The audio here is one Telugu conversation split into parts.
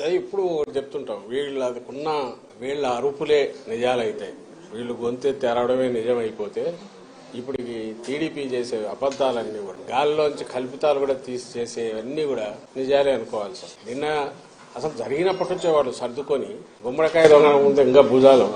ఇప్పుడు చెప్తుంటాం వీళ్ళ అరుపులే నిజాలైతే వీళ్ళు గొంతెత్తి అరవడమే నిజం అయిపోతే ఇప్పుడు టీడీపీ చేసే అబద్దాలన్నీ కూడా గాల్లోంచి కల్పితాలు కూడా తీసి చేసేవన్నీ కూడా నిజాలే అనుకోవాలి సార్. నిన్న అసలు జరిగినప్పటి నుంచే వాళ్ళు సర్దుకొని గుమ్మడికాయ దొంగ ముందు ఇంకా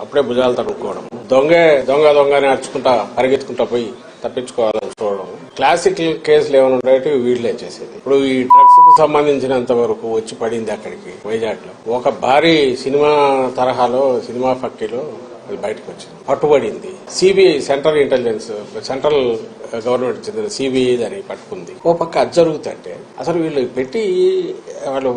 అప్పుడే భుజాలు తడుక్కోవడం, దొంగ అని అరుచుకుంటా పరిగెత్తుకుంటా పోయి తప్పించుకోవాలని చూడడం, క్లాసిక్ కేసులు ఏమైనా ఉంటాయి వీళ్ళే చేసేది. ఇప్పుడు ఈ డ్రగ్స్ కు సంబంధించినంత వరకు వచ్చి పడింది అక్కడికి వైజాగ్ లో ఒక భారీ సినిమా తరహాలో సినిమా ఫ్యాక్టరీలో బయటకు వచ్చింది, పట్టుబడింది. సిబిఐ సెంట్రల్ గవర్నమెంట్ చెందిన సిబిఐ దాన్ని పట్టుకుంది. ఓ పక్క అది జరుగుతుంటే అసలు వీళ్ళు పెట్టి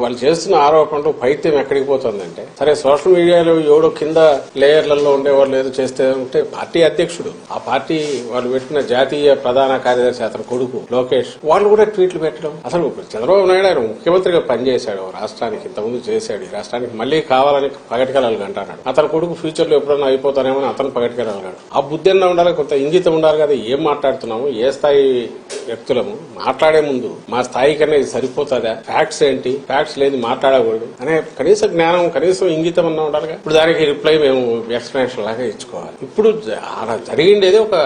వాళ్ళు చేస్తున్న ఆరోపణలు పైత్యం ఎక్కడికి పోతుందంటే, సరే సోషల్ మీడియాలో ఎవడో కింద లేయర్లలో ఉండేవాళ్ళు ఏదో చేస్తే ఉంటే పార్టీ అధ్యక్షుడు, ఆ పార్టీ వాళ్ళు పెట్టిన జాతీయ ప్రధాన కార్యదర్శి అతని కొడుకు లోకేష్ వాళ్ళు కూడా ట్వీట్లు పెట్టడం. అసలు చంద్రబాబు నాయుడు ఆయన ముఖ్యమంత్రిగా పనిచేశాడు రాష్ట్రానికి, ఇంతకుముందు చేశాడు. ఈ రాష్ట్రానికి మళ్లీ కావాలని పగటికెళ్ళాలి అంటున్నాడు. అతని కొడుకు ఫ్యూచర్ లో ఎప్పుడన్నా అయిపోతానేమో అతను పగటికెళ్ళాడు. ఆ బుద్ధి అన్న ఉండాలి, కొంత ఇంగితం ఉండాలి కదా. ఏం మాట్లాడుతున్నాము, ఏ స్థాయి వ్యక్తులము, మాట్లాడే ముందు మా స్థాయి కన్నా ఇది సరిపోతుందా, ఫ్యాక్ట్స్ ఏంటి, ఫ్యాక్ట్స్ లేదు మాట్లాడకూడదు అనే కనీస జ్ఞానం కనీసం ఇంగితం అన్నా ఉండాలిగా. ఇప్పుడు దానికి రిప్లై మేము ఎక్స్ప్లెనేషన్ లాగా ఇచ్చుకోవాలి. ఇప్పుడు అలా జరిగిండేది ఒక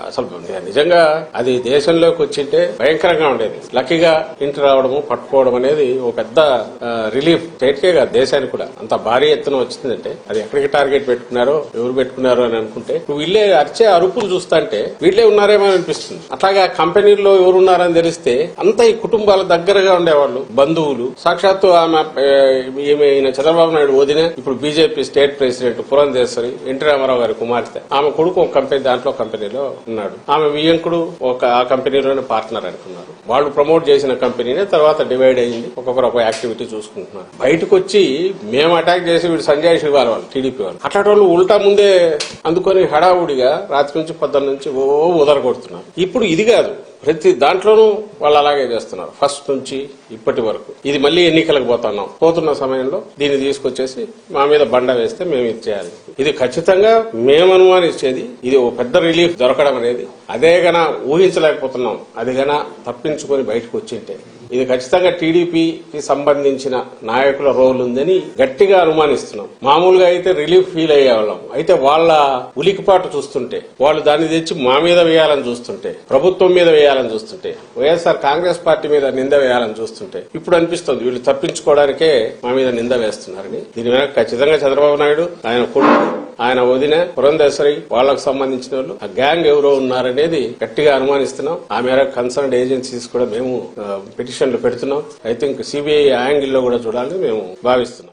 అసలు నిజంగా అది దేశంలోకి వచ్చింటే భయంకరంగా ఉండేది. లక్కీగా ఇంటి రావడము పట్టుకోవడం అనేది ఒక పెద్ద రిలీఫ్ స్టేట్కే కాదు దేశానికి కూడా. అంత భారీ ఎత్తున వచ్చిందంటే అది ఎక్కడికి టార్గెట్ పెట్టుకున్నారో ఎవరు పెట్టుకున్నారో అని అనుకుంటే వీళ్ళే అరిచే అరుపులు చూస్తాంటే వీళ్ళే ఉన్నారేమో అనిపిస్తుంది. అట్లాగా కంపెనీల్లో ఎవరున్నారని తెలిస్తే అంతా ఈ కుటుంబాల దగ్గరగా ఉండేవాళ్ళు, బంధువులు. సాక్షాత్తు ఈమె చంద్రబాబు నాయుడు వదిన ఇప్పుడు BJP state president Purandeswari, N T Rama Rao గారి కుమార్తె, ఆమె కొడుకు ఒక కంపెనీలో ఉన్నాడు. ఆమె వియ్యంకుడు ఆ కంపెనీలోనే పార్ట్నర్ అనుకున్నారు. వాళ్ళు ప్రమోట్ చేసిన కంపెనీనే తర్వాత డివైడ్ అయ్యింది. ఒక్కొక్కరు ఒక యాక్టివిటీ చూసుకుంటున్నారు. బయటకు వచ్చి మేము అటాక్ చేసి వీడు సంజయ్ శివాల్ వాళ్ళు టీడీపీ వాళ్ళు అట్లాంటి వాళ్ళు ఉల్టా ముందే అందుకొని హడావుడిగా రాత్రి నుంచి పొద్దున్న నుంచి ఉదరగొడుతున్నారు. ఇప్పుడు ఇది కాదు, ప్రతి దాంట్లోనూ వాళ్ళు అలాగే చేస్తున్నారు ఫస్ట్ నుంచి ఇప్పటి వరకు. ఇది మళ్లీ ఎన్నికలకు పోతున్న సమయంలో దీన్ని తీసుకొచ్చేసి మా మీద బండ వేస్తే మేము ఇచ్చేయాలి. ఇది ఖచ్చితంగా మేము అనుమానించేది. ఇది ఓ పెద్ద రిలీఫ్ దొరకడం అనేది అదే గన ఊహించలేకపోతున్నాం. అది గన తప్పించుకొని బయటకు వచ్చింటే ఇది ఖచ్చితంగా టీడీపీకి సంబంధించిన నాయకుల రోల్ ఉందని గట్టిగా అనుమానిస్తున్నాం. మామూలుగా అయితే రిలీఫ్ ఫీల్ అయ్యేవాళ్ళం. అయితే వాళ్ళ ఉలికిపాటు చూస్తుంటే, వాళ్ళు దాన్ని తెచ్చి మా మీద వేయాలని చూస్తుంటే, ప్రభుత్వం మీద వేయాలని చూస్తుంటే, వైఎస్ఆర్ కాంగ్రెస్ పార్టీ మీద నింద వేయాలని చూస్తుంటే ఇప్పుడు అనిపిస్తుంది వీళ్ళు తప్పించుకోవడానికే మా మీద నింద వేస్తున్నారని. దీని మీద ఖచ్చితంగా చంద్రబాబు నాయుడు, ఆయన కొడుకు, ఆయన వదిన పురంధేశ్వరి, వాళ్లకు సంబంధించిన వాళ్ళు, ఆ గ్యాంగ్ ఎవరో ఉన్నారనేది గట్టిగా అనుమానిస్తున్నాం. ఆ మేరకు కన్సర్న్డ్ ఏజెన్సీస్ కూడా మేము పిటిషన్లు పెడుతున్నాం. ఐ థింక్ సిబిఐ యాంగిల్లో కూడా చూడాలని మేము భావిస్తున్నాం.